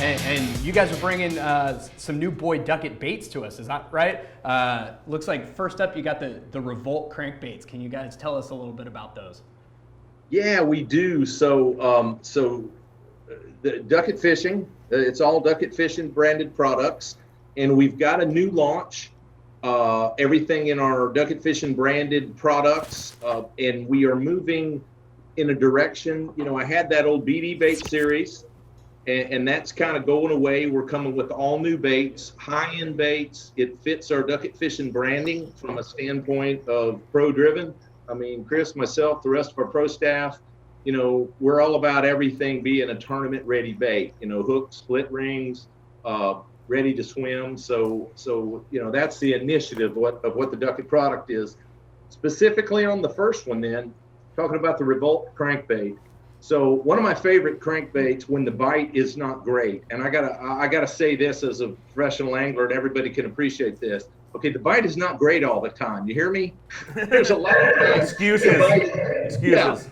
And you guys are bringing some new boy Duckett baits to us, is that right? Looks like first up you got the Revolt Crankbaits. Can you guys tell us a little bit about those? Yeah, we do. So the Duckett Fishing, it's all Duckett Fishing branded products, and we've got a new launch. Everything in our Duckett Fishing branded products, and we are moving in a direction. You know, I had that old BD bait series, and that's kind of going away. We're coming with all new baits, high-end baits. It fits our Duckett Fishing branding from a standpoint of pro-driven. I mean, Chris, myself, the rest of our pro staff, you know, we're all about everything being a tournament-ready bait. You know, hooks, split rings, ready to swim. So you know, that's the initiative of what the Duckett product is. Specifically on the first one, then talking about the Revolt crankbait. So one of my favorite crankbaits when the bite is not great, and I gotta say this as a professional angler, and everybody can appreciate this. Okay, the bite is not great all the time. You hear me? There's a lot of excuses. Excuses.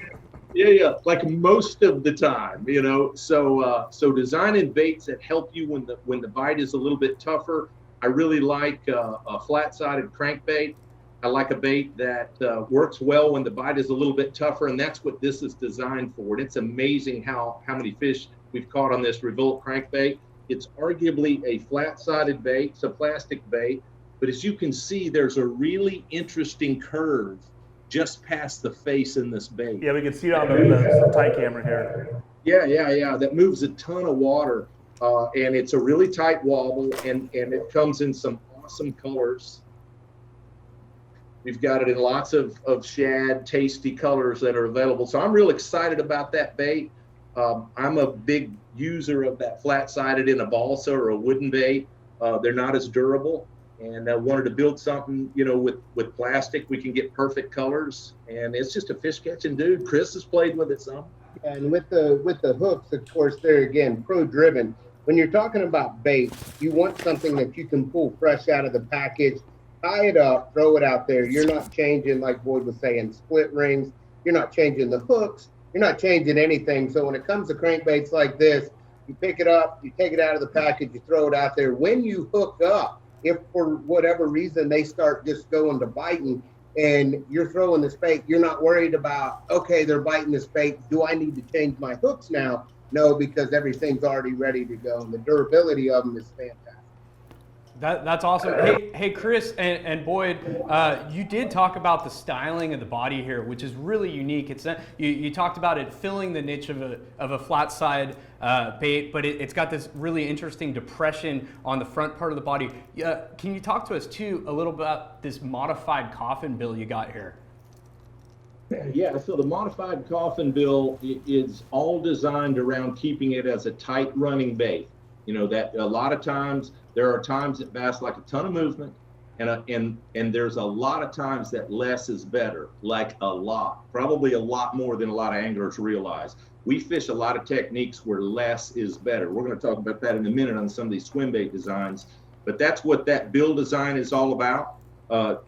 Yeah, like most of the time, you know. So designing baits that help you when the bite is a little bit tougher. I really like a flat-sided crankbait. I like a bait that works well when the bite is a little bit tougher, and that's what this is designed for. And it's amazing how many fish we've caught on this Revolt crankbait. It's arguably a flat-sided bait. It's a plastic bait, but as you can see, there's a really interesting curve just past the face in this bait. Yeah, we can see it on the tight camera here. Yeah. That moves a ton of water, and it's a really tight wobble, and it comes in some awesome colors. We've got it in lots of shad, tasty colors that are available. So I'm real excited about that bait. I'm a big user of that flat-sided in a balsa or a wooden bait. They're not as durable. And I wanted to build something, you know, with plastic. We can get perfect colors, and it's just a fish catching dude. Chris has played with it some. And with the hooks, of course, they're again pro-driven. When you're talking about bait, you want something that you can pull fresh out of the package, tie it up, throw it out there. You're not changing, like Boyd was saying, split rings. You're not changing the hooks. You're not changing anything. So when it comes to crankbaits like this, you pick it up, you take it out of the package, you throw it out there. When you hook up, if for whatever reason they start just going to biting and you're throwing this bait, you're not worried about, okay, they're biting this bait. Do I need to change my hooks now? No, because everything's already ready to go. And the durability of them is fantastic. That's awesome. Hey, Chris and Boyd, you did talk about the styling of the body here, which is really unique. It's you talked about it filling the niche of a flat side bait, but it's got this really interesting depression on the front part of the body. Can you talk to us too a little about this modified coffin bill you got here? Yeah, so the modified coffin bill is all designed around keeping it as a tight running bait. You know, that a lot of times there are times that bass like a ton of movement, and there's a lot of times that less is better, like a lot, probably a lot more than a lot of anglers realize. We fish a lot of techniques where less is better. We're going to talk about that in a minute on some of these swim bait designs, but that's what that bill design is all about.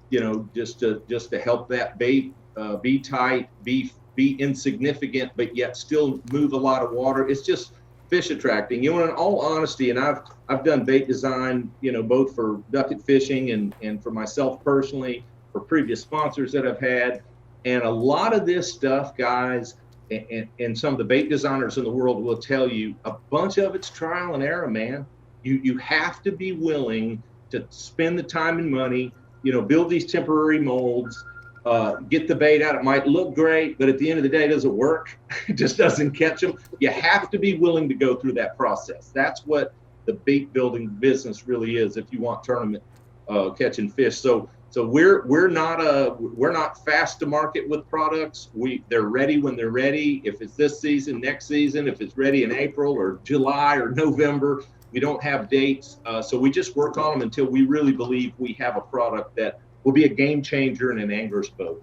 You know, just to help that bait be tight, be insignificant, but yet still move a lot of water. It's just fish attracting. You know, in all honesty, and I've done bait design, you know, both for Duckett Fishing and for myself personally, for previous sponsors that I've had. And a lot of this stuff, guys, and some of the bait designers in the world will tell you, a bunch of it's trial and error, man. You have to be willing to spend the time and money, you know, build these temporary molds, get the bait out. It might look great, but at the end of the day, it doesn't work. It just doesn't catch them. You have to be willing to go through that process. That's what the bait building business really is if you want tournament catching fish. So we're not fast to market with products. They're ready when they're ready. If it's this season, next season, if it's ready in April or July or November, we don't have dates. So we just work on them until we really believe we have a product that will be a game changer in an angler's boat.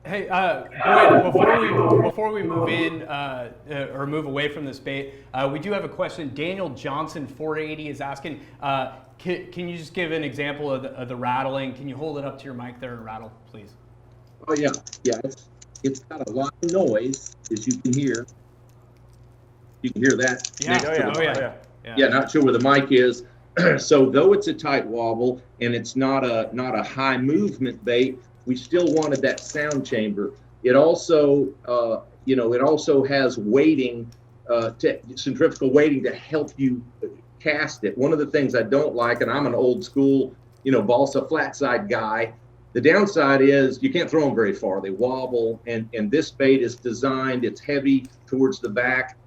Hey, Boyd, before we move in or move away from this bait, we do have a question. Daniel Johnson 480 is asking, can you just give an example of the rattling? Can you hold it up to your mic there and rattle, please? Oh yeah. It's got a lot of noise, as you can hear. You can hear that. Yeah. Oh yeah. Yeah, not sure where the mic is. So though it's a tight wobble and it's not a high movement bait, we still wanted that sound chamber. It also, it also has weighting, centrifugal weighting to help you cast it. One of the things I don't like, and I'm an old school, balsa flat side guy, the downside is you can't throw them very far. They wobble, and this bait is designed, it's heavy towards the back.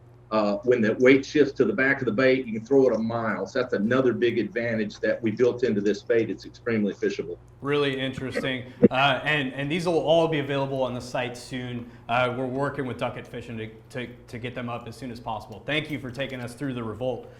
When the weight shifts to the back of the bait, you can throw it a mile. So that's another big advantage that we built into this bait. It's extremely fishable. Really interesting. And these will all be available on the site soon. We're working with Duckett Fishing to get them up as soon as possible. Thank you for taking us through the Revolt.